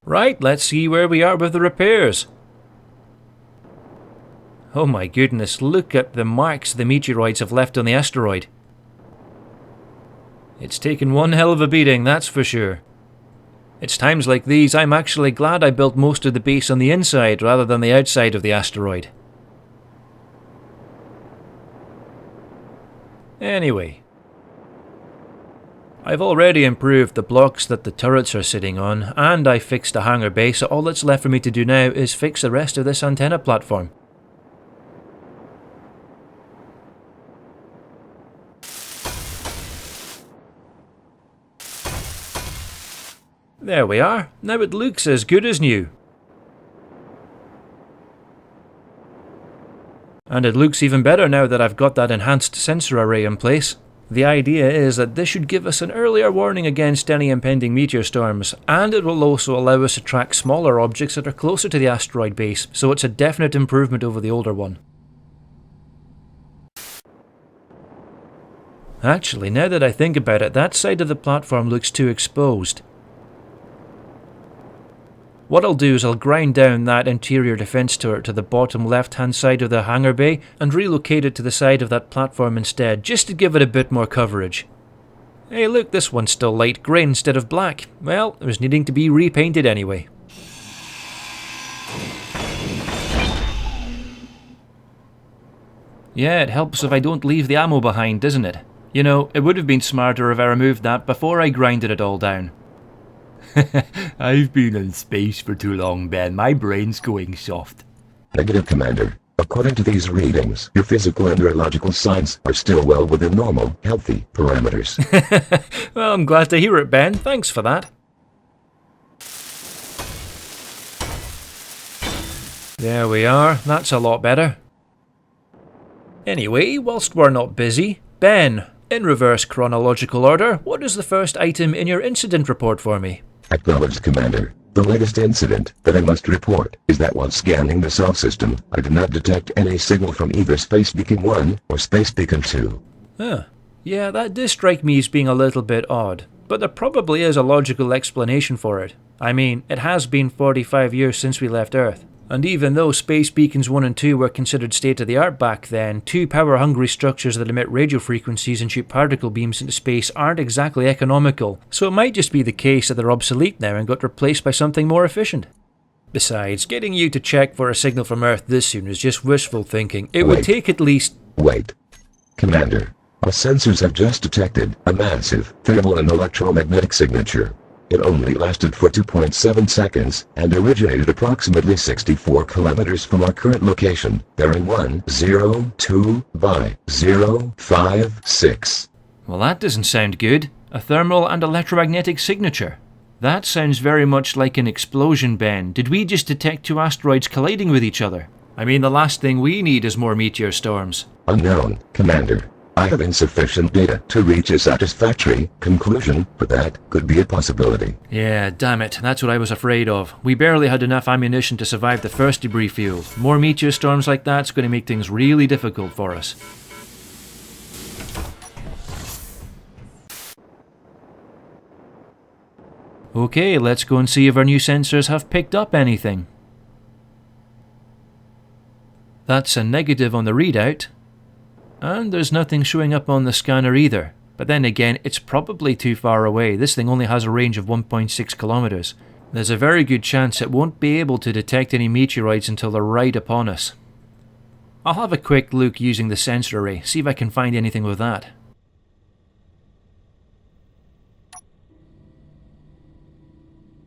Right, let's see where we are with the repairs. Oh my goodness, look at the marks the meteoroids have left on the asteroid. It's taken one hell of a beating, that's for sure. It's times like these I'm actually glad I built most of the base on the inside rather than the outside of the asteroid. Anyway, I've already improved the blocks that the turrets are sitting on, and I fixed the hangar bay, so all that's left for me to do now is fix the rest of this antenna platform. There we are, now it looks as good as new. And it looks even better now that I've got that enhanced sensor array in place. The idea is that this should give us an earlier warning against any impending meteor storms, and it will also allow us to track smaller objects that are closer to the asteroid base, so it's a definite improvement over the older one. Actually, now that I think about it, that side of the platform looks too exposed. What I'll do is I'll grind down that interior defense turret to the bottom left hand side of the hangar bay and relocate it to the side of that platform instead, just to give it a bit more coverage. Hey look, this one's still light grey instead of black. Well, it was needing to be repainted anyway. Yeah, it helps if I don't leave the ammo behind, doesn't it? You know, it would have been smarter if I removed that before I grinded it all down. I've been in space for too long, Ben. My brain's going soft. Negative, Commander. According to these readings, your physical and neurological signs are still well within normal, healthy parameters. Well, I'm glad to hear it, Ben. Thanks for that. There we are. That's a lot better. Anyway, whilst we're not busy, Ben, in reverse chronological order, what is the first item in your incident report for me? Acknowledged, Commander. The latest incident that I must report is that while scanning the SOF system, I did not detect any signal from either Space Beacon 1 or Space Beacon 2. Huh. Yeah, that does strike me as being a little bit odd, but there probably is a logical explanation for it. I mean, it has been 45 years since we left Earth. And even though Space Beacons 1 and 2 were considered state-of-the-art back then, two power-hungry structures that emit radio frequencies and shoot particle beams into space aren't exactly economical, so it might just be the case that they're obsolete now and got replaced by something more efficient. Besides, getting you to check for a signal from Earth this soon is just wishful thinking. It would take at least... Wait. Commander, our sensors have just detected a massive thermal and electromagnetic signature. It only lasted for 2.7 seconds, and originated approximately 64 kilometers from our current location, bearing 102 by 056. Well, that doesn't sound good. A thermal and electromagnetic signature. That sounds very much like an explosion, Ben. Did we just detect two asteroids colliding with each other? I mean, the last thing we need is more meteor storms. Unknown, Commander. I have insufficient data to reach a satisfactory conclusion, but that could be a possibility. Yeah, damn it, that's what I was afraid of. We barely had enough ammunition to survive the first debris field. More meteor storms like that's going to make things really difficult for us. Okay, let's go and see if our new sensors have picked up anything. That's a negative on the readout. And there's nothing showing up on the scanner either. But then again, it's probably too far away. This thing only has a range of 1.6 kilometers. There's a very good chance it won't be able to detect any meteoroids until they're right upon us. I'll have a quick look using the sensor array, see if I can find anything with that.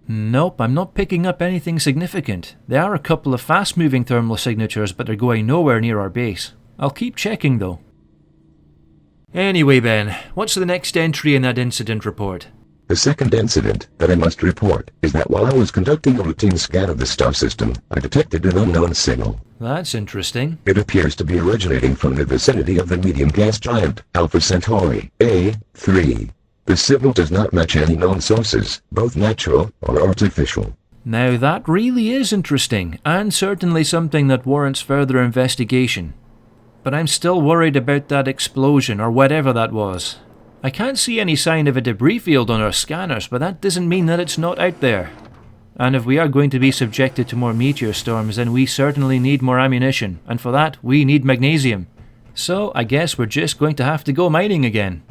Nope, I'm not picking up anything significant. There are a couple of fast-moving thermal signatures, but they're going nowhere near our base. I'll keep checking though. Anyway, Ben, what's the next entry in that incident report? The second incident that I must report is that while I was conducting a routine scan of the star system, I detected an unknown signal. That's interesting. It appears to be originating from the vicinity of the medium gas giant, Alpha Centauri A3. The signal does not match any known sources, both natural or artificial. Now that really is interesting, and certainly something that warrants further investigation. But I'm still worried about that explosion, or whatever that was. I can't see any sign of a debris field on our scanners, but that doesn't mean that it's not out there. And if we are going to be subjected to more meteor storms, then we certainly need more ammunition, and for that we need magnesium. So I guess we're just going to have to go mining again.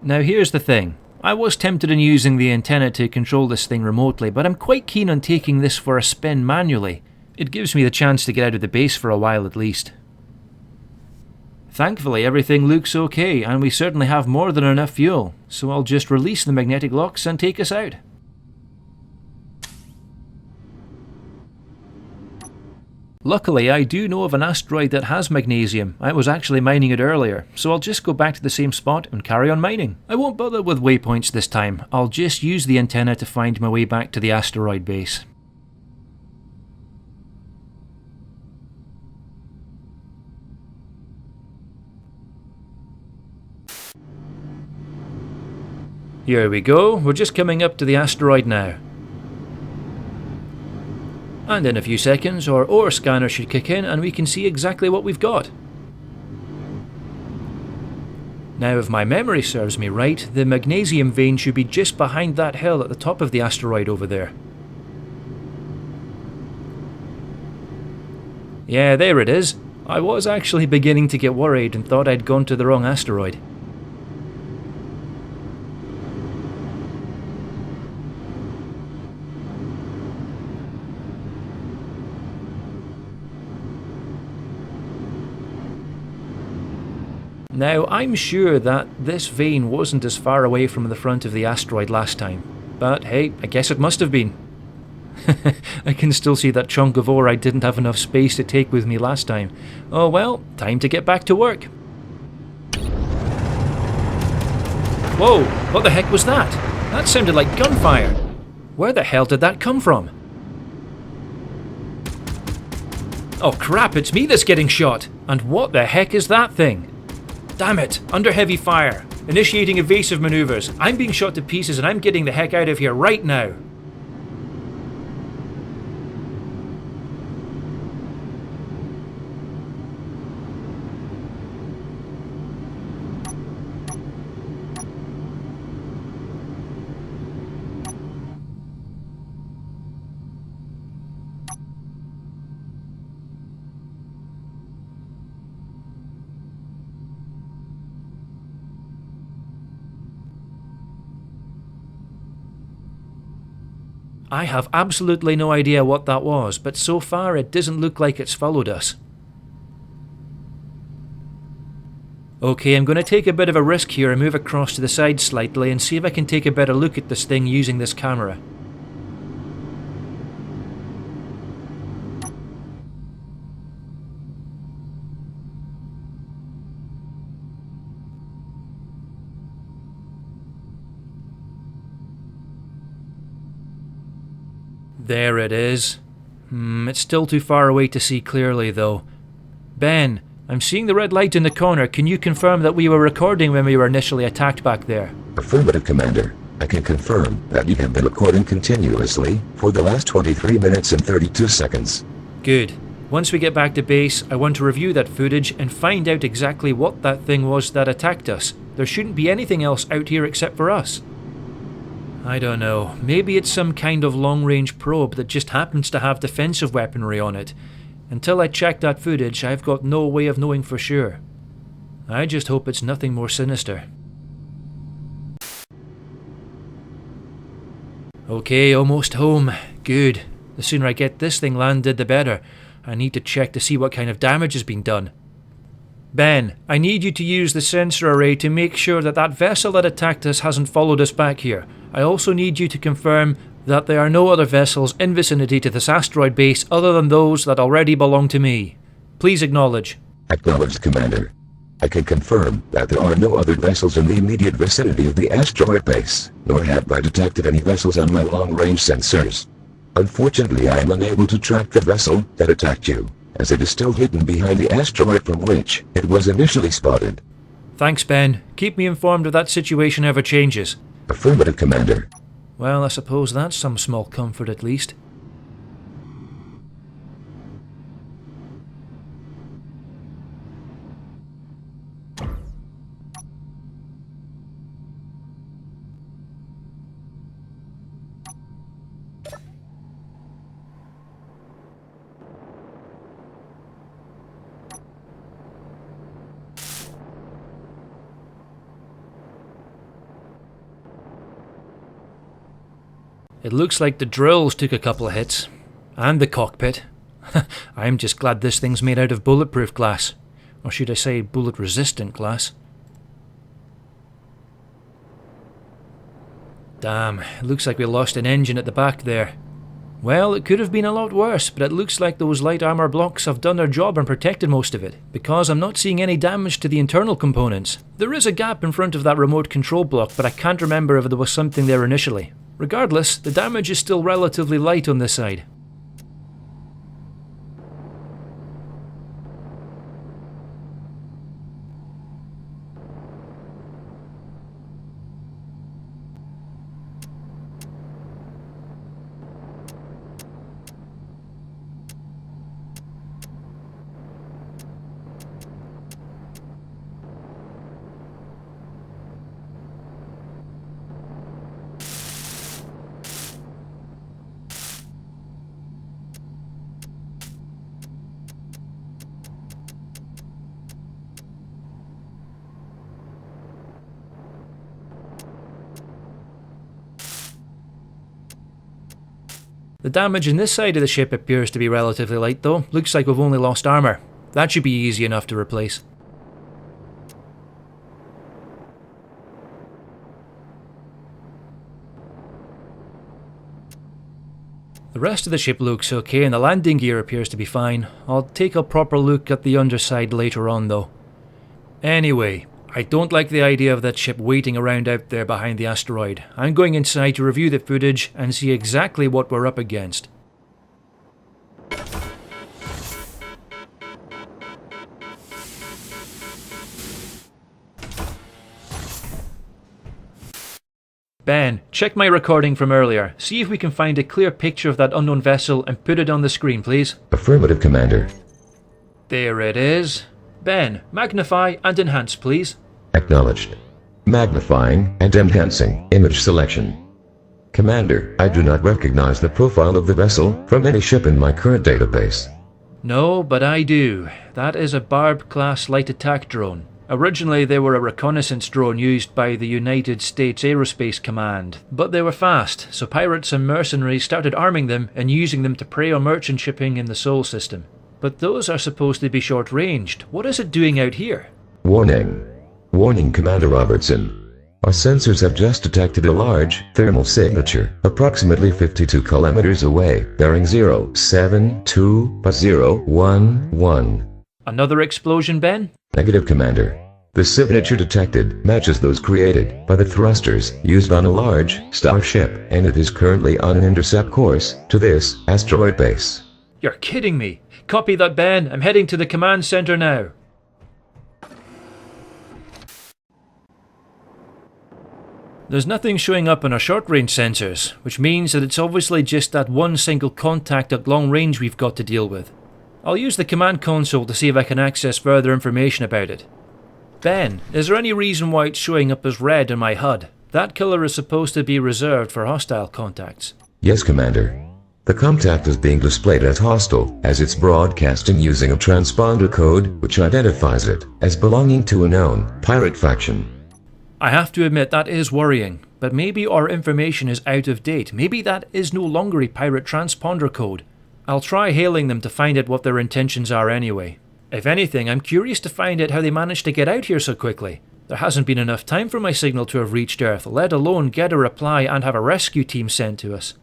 Now here's the thing. I was tempted in using the antenna to control this thing remotely, but I'm quite keen on taking this for a spin manually. It gives me the chance to get out of the base for a while at least. Thankfully everything looks okay, and we certainly have more than enough fuel, so I'll just release the magnetic locks and take us out. Luckily I do know of an asteroid that has magnesium. I was actually mining it earlier, so I'll just go back to the same spot and carry on mining. I won't bother with waypoints this time, I'll just use the antenna to find my way back to the asteroid base. Here we go, we're just coming up to the asteroid now. And in a few seconds our ore scanner should kick in and we can see exactly what we've got. Now if my memory serves me right, the magnesium vein should be just behind that hill at the top of the asteroid over there. Yeah, there it is. I was actually beginning to get worried and thought I'd gone to the wrong asteroid. Now, I'm sure that this vein wasn't as far away from the front of the asteroid last time, but hey, I guess it must have been. I can still see that chunk of ore I didn't have enough space to take with me last time. Oh well, time to get back to work. Whoa, what the heck was that? That sounded like gunfire. Where the hell did that come from? Oh crap, it's me that's getting shot! And what the heck is that thing? Damn it, under heavy fire. Initiating evasive maneuvers. I'm being shot to pieces and I'm getting the heck out of here right now. I have absolutely no idea what that was, but so far it doesn't look like it's followed us. Okay, I'm going to take a bit of a risk here and move across to the side slightly and see if I can take a better look at this thing using this camera. There it is. It's still too far away to see clearly though. Ben, I'm seeing the red light in the corner. Can you confirm that we were recording when we were initially attacked back there? Affirmative, Commander. I can confirm that you have been recording continuously for the last 23 minutes and 32 seconds. Good. Once we get back to base, I want to review that footage and find out exactly what that thing was that attacked us. There shouldn't be anything else out here except for us. I don't know, maybe it's some kind of long-range probe that just happens to have defensive weaponry on it. Until I check that footage, I've got no way of knowing for sure. I just hope it's nothing more sinister. Okay, almost home. Good. The sooner I get this thing landed, the better. I need to check to see what kind of damage has been done. Ben, I need you to use the sensor array to make sure that that vessel that attacked us hasn't followed us back here. I also need you to confirm that there are no other vessels in vicinity to this asteroid base other than those that already belong to me. Please acknowledge. Acknowledged, Commander. I can confirm that there are no other vessels in the immediate vicinity of the asteroid base, nor have I detected any vessels on my long-range sensors. Unfortunately, I am unable to track the vessel that attacked you, as it is still hidden behind the asteroid from which it was initially spotted. Thanks, Ben. Keep me informed if that situation ever changes. Affirmative, Commander. Well, I suppose that's some small comfort at least. It looks like the drills took a couple of hits. And the cockpit. I'm just glad this thing's made out of bulletproof glass. Or should I say bullet-resistant glass. Damn, it looks like we lost an engine at the back there. Well, it could have been a lot worse, but it looks like those light armor blocks have done their job and protected most of it, because I'm not seeing any damage to the internal components. There is a gap in front of that remote control block, but I can't remember if there was something there initially. Regardless, the damage is still relatively light on this side. The damage in this side of the ship appears to be relatively light though. Looks like we've only lost armour. That should be easy enough to replace. The rest of the ship looks okay and the landing gear appears to be fine. I'll take a proper look at the underside later on though. Anyway, I don't like the idea of that ship waiting around out there behind the asteroid. I'm going inside to review the footage and see exactly what we're up against. Ben, check my recording from earlier. See if we can find a clear picture of that unknown vessel and put it on the screen, please. Affirmative, Commander. There it is. Ben, magnify and enhance, please. Acknowledged. Magnifying and enhancing image selection. Commander, I do not recognize the profile of the vessel from any ship in my current database. No, but I do. That is a Barb-class light attack drone. Originally they were a reconnaissance drone used by the United States Aerospace Command, but they were fast, so pirates and mercenaries started arming them and using them to prey on merchant shipping in the Sol system. But those are supposed to be short-ranged. What is it doing out here? Warning. Warning, Commander Robertson. Our sensors have just detected a large thermal signature approximately 52 kilometers away, bearing 072.011. Another explosion, Ben? Negative, Commander. The signature detected matches those created by the thrusters used on a large starship, and it is currently on an intercept course to this asteroid base. You're kidding me. Copy that, Ben. I'm heading to the command center now. There's nothing showing up on our short-range sensors, which means that it's obviously just that one single contact at long range we've got to deal with. I'll use the command console to see if I can access further information about it. Ben, is there any reason why it's showing up as red on my HUD? That colour is supposed to be reserved for hostile contacts. Yes, Commander. The contact is being displayed as hostile, as it's broadcasting using a transponder code which identifies it as belonging to a known pirate faction. I have to admit that is worrying, but maybe our information is out of date. Maybe that is no longer a pirate transponder code. I'll try hailing them to find out what their intentions are anyway. If anything, I'm curious to find out how they managed to get out here so quickly. There hasn't been enough time for my signal to have reached Earth, let alone get a reply and have a rescue team sent to us.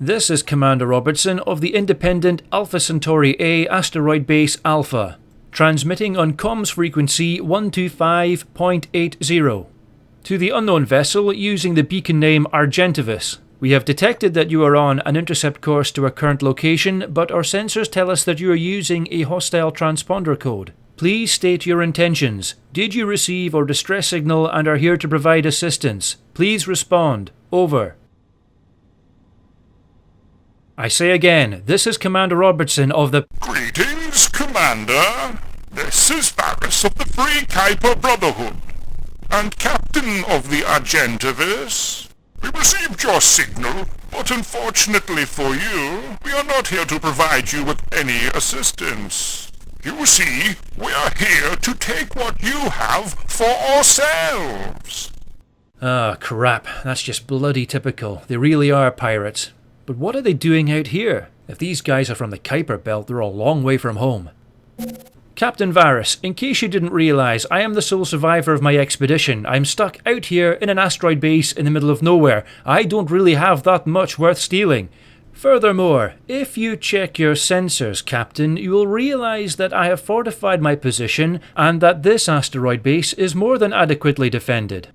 This is Commander Robertson of the independent Alpha Centauri A Asteroid Base Alpha, transmitting on comms frequency 125.80. To the unknown vessel using the beacon name Argentavis. We have detected that you are on an intercept course to our current location, but our sensors tell us that you are using a hostile transponder code. Please state your intentions. Did you receive our distress signal and are here to provide assistance? Please respond. Over. I say again, this is Commander Robertson of the... Greetings, Commander. This is Varus of the Free Kuiper Brotherhood, and Captain of the Argentavis. We received your signal, but unfortunately for you, we are not here to provide you with any assistance. You see, we are here to take what you have for ourselves. Ah, crap. That's just bloody typical. They really are pirates. But what are they doing out here? If these guys are from the Kuiper Belt, they're a long way from home. Captain Varus, in case you didn't realise, I am the sole survivor of my expedition. I'm stuck out here in an asteroid base in the middle of nowhere. I don't really have that much worth stealing. Furthermore, if you check your sensors, Captain, you will realise that I have fortified my position and that this asteroid base is more than adequately defended.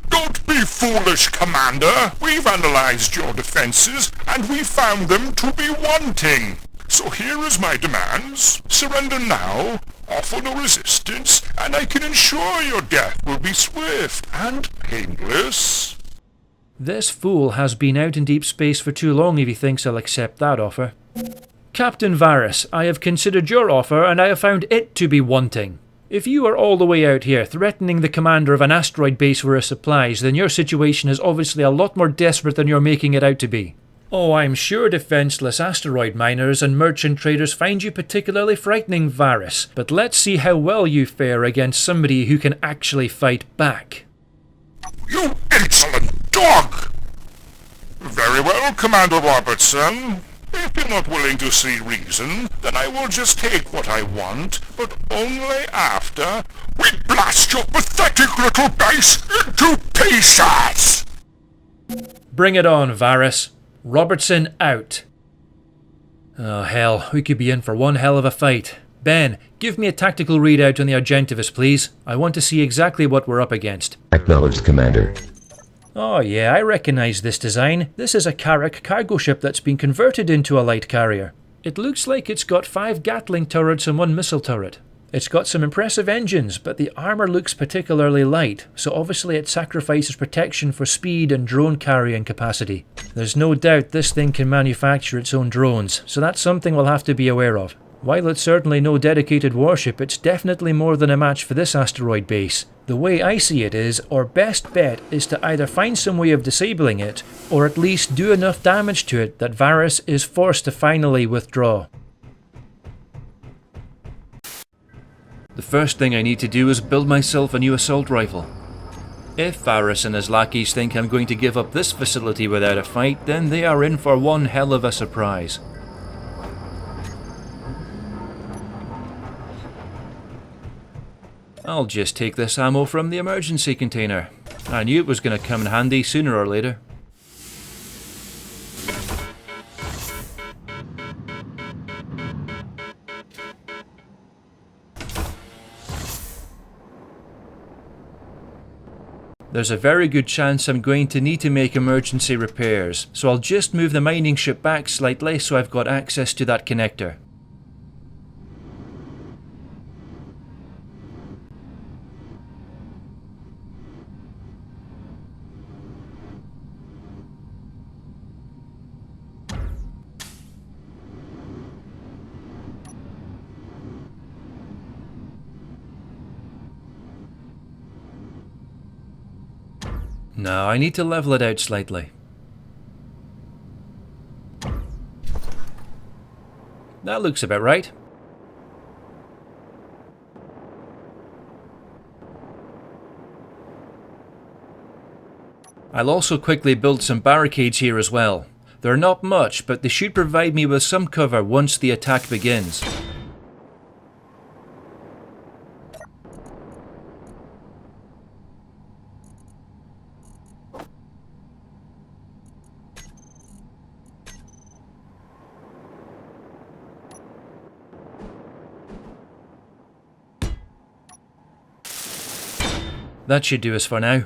Don't be foolish, Commander. We've analysed your defences, and we found them to be wanting. So here is my demands. Surrender now, offer no resistance, and I can ensure your death will be swift and painless. This fool has been out in deep space for too long if he thinks I'll accept that offer. Captain Varus, I have considered your offer and I have found it to be wanting. If you are all the way out here threatening the commander of an asteroid base for his supplies, then your situation is obviously a lot more desperate than you're making it out to be. Oh, I'm sure defenseless asteroid miners and merchant traders find you particularly frightening, Varus, but let's see how well you fare against somebody who can actually fight back. You insolent dog! Very well, Commander Robertson. If you're not willing to see reason, then I will just take what I want, but only after we blast your pathetic little base into pieces! Bring it on, Varus. Robertson out. Oh hell, we could be in for one hell of a fight. Ben, give me a tactical readout on the Argentavis, please. I want to see exactly what we're up against. Acknowledged, Commander. Oh yeah, I recognise this design. This is a Carrack cargo ship that's been converted into a light carrier. It looks like it's got 5 Gatling turrets and 1 missile turret. It's got some impressive engines, but the armour looks particularly light, so obviously it sacrifices protection for speed and drone carrying capacity. There's no doubt this thing can manufacture its own drones, so that's something we'll have to be aware of. While it's certainly no dedicated warship, it's definitely more than a match for this asteroid base. The way I see it is, our best bet is to either find some way of disabling it, or at least do enough damage to it that Varus is forced to finally withdraw. The first thing I need to do is build myself a new assault rifle. If Varus and his lackeys think I'm going to give up this facility without a fight, then they are in for one hell of a surprise. I'll just take this ammo from the emergency container. I knew it was going to come in handy sooner or later. There's a very good chance I'm going to need to make emergency repairs, so I'll just move the mining ship back slightly so I've got access to that connector. Now I need to level it out slightly. That looks about right. I'll also quickly build some barricades here as well. They're not much, but they should provide me with some cover once the attack begins. That should do us for now.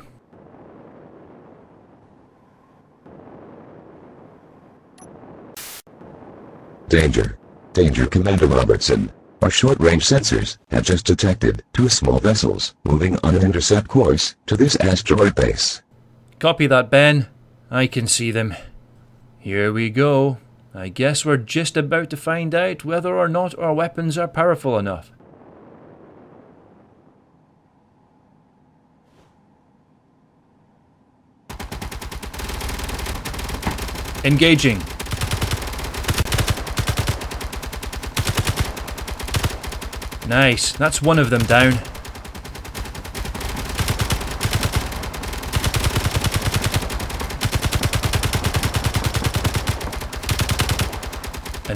Danger. Danger, Commander Robertson. Our short-range sensors have just detected 2 small vessels moving on an intercept course to this asteroid base. Copy that, Ben. I can see them. Here we go. I guess we're just about to find out whether or not our weapons are powerful enough. Engaging. Nice, that's one of them down.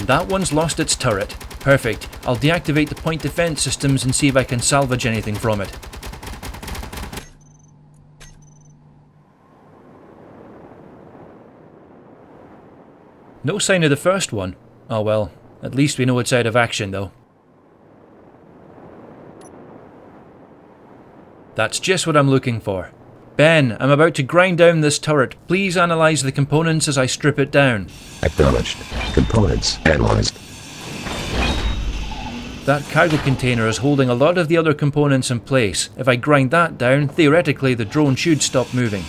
And that one's lost its turret. Perfect. I'll deactivate the point defense systems and see if I can salvage anything from it. No sign of the first one. Oh well, at least we know it's out of action though. That's just what I'm looking for. Ben, I'm about to grind down this turret. Please analyze the components as I strip it down. Acknowledged. Components analyzed. That cargo container is holding a lot of the other components in place. If I grind that down, theoretically the drone should stop moving.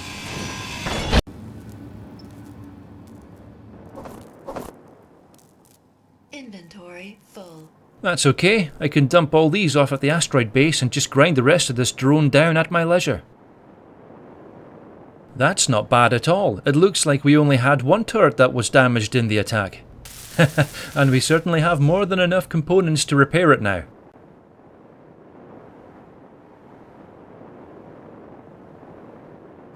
Inventory full. That's okay. I can dump all these off at the asteroid base and just grind the rest of this drone down at my leisure. That's not bad at all. It looks like we only had one turret that was damaged in the attack. And we certainly have more than enough components to repair it now.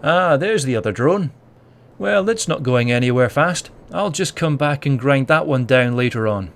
Ah, there's the other drone. Well, it's not going anywhere fast. I'll just come back and grind that one down later on.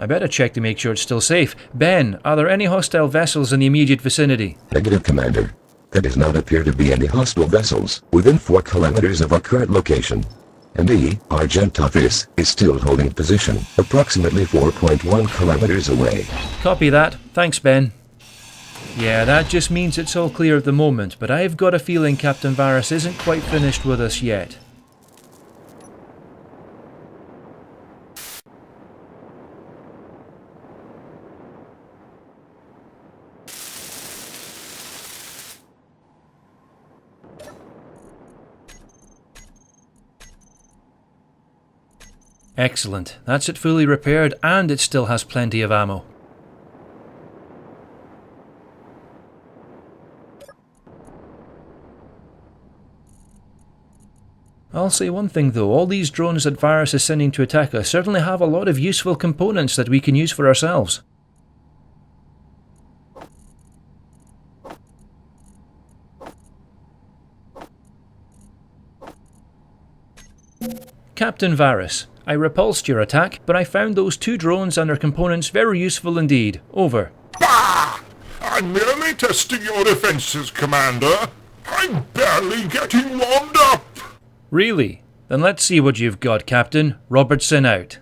I better check to make sure it's still safe. Ben, are there any hostile vessels in the immediate vicinity? Negative, Commander. There does not appear to be any hostile vessels within 4 kilometers of our current location. And the Argentavis is still holding position, approximately 4.1 kilometers away. Copy that. Thanks, Ben. Yeah, that just means it's all clear at the moment, but I've got a feeling Captain Varus isn't quite finished with us yet. Excellent. That's it fully repaired and it still has plenty of ammo. I'll say one thing though, all these drones that Varus is sending to attack us certainly have a lot of useful components that we can use for ourselves. Captain Varus, I repulsed your attack, but I found those 2 drones and their components very useful indeed. Over. Bah! I'm merely testing your defenses, Commander. I'm barely getting warmed up. Really? Then let's see what you've got, Captain. Robertson out.